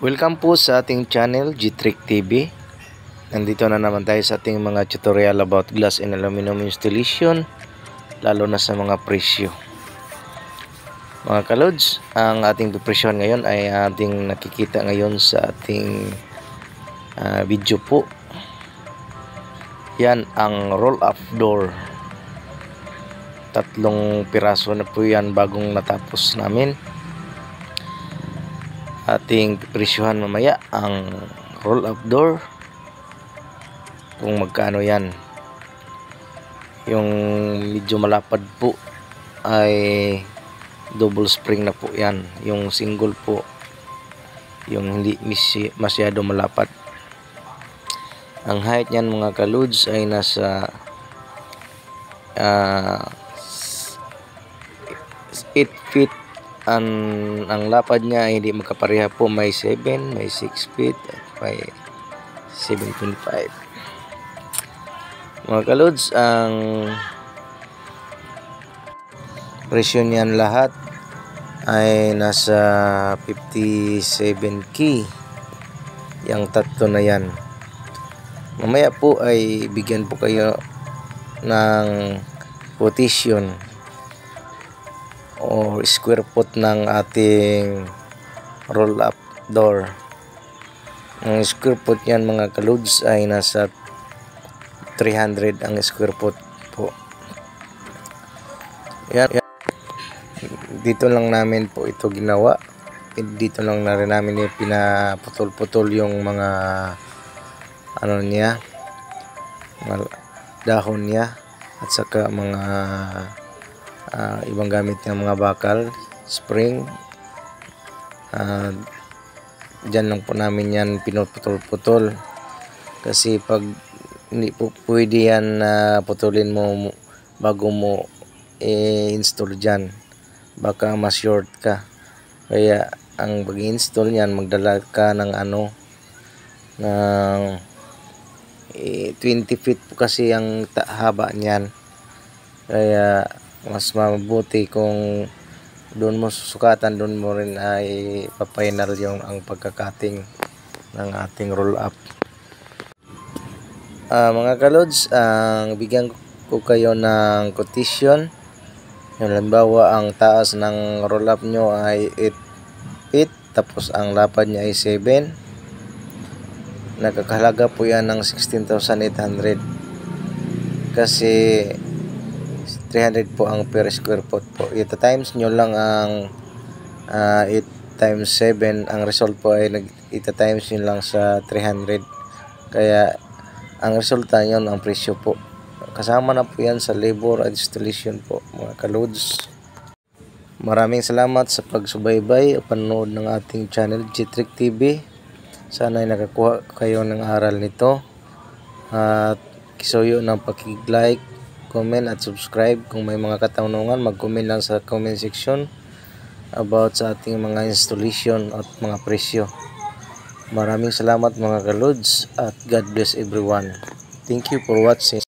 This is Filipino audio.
Welcome po sa ating channel, G-Trick TV. Nandito na naman tayo sa ating mga tutorial about glass and aluminum installation, lalo na sa mga presyo. Mga kalods, ang ating presyohan ngayon ay ating nakikita ngayon sa ating video po. Yan ang roll-up door. 3 piraso na po yan bagong natapos namin. Ating presyohan mamaya ang roll-up door, kung magkano yan. Yung medyo malapad po ay double spring na po yan. Yung single po, yung hindi masyado malapad. Ang height niyan mga kaludes ay nasa 8 feet. Ang lapad niya ay hindi magkapareha po, may 7, may 6 feet at may 7.5. Mga kalods, ang presyo niyan lahat ay nasa 57k, yung tatlo na yan. Mamaya po ay bigyan po kayo ng quotation o square foot ng ating roll up door. Ang square foot yan mga kalods ay nasa 300 ang square foot po. Yan. Dito lang namin po ito ginawa. Dito lang na rin namin pinaputol-putol yung mga ano niya, mga dahon niya, at saka mga ibang gamit ng mga bakal, spring. Dyan lang po namin yan pinuputol-putol, kasi pag hindi po pwede yan putulin mo bago mo i-install dyan, baka ma-short ka. Kaya ang pag-install yan, magdala ka ng ano, ng 20 feet po kasi ang haba niyan. Kaya mas mabuti kung doon mo susukatan, doon mo rin ay papainal yung ang pagkakating ng ating roll up. Mga kalods, ang bigyan ko kayo ng quotation. Halimbawa, ang taas ng roll up nyo ay 8 feet, tapos ang lapad niya ay 7. Nakakahalaga po yan ng 16,800 kasi 300 po ang per square foot po. Ito times nyo lang ang 8 times 7, ang result po ay ito times nyo lang sa 300. Kaya ang resulta nyo ang presyo po. Kasama na po yan sa labor at installation po mga kalods. Maraming salamat sa pagsubaybay o panonood ng ating channel, G-Trick TV. Sana ay nakakuha kayo ng aral nito. At kisuyo ng pakig-like, comment at subscribe. Kung may mga katanungan, mag-comment lang sa comment section about sa ating mga installation at mga presyo. Maraming salamat mga kalods, at God bless everyone. Thank you for watching.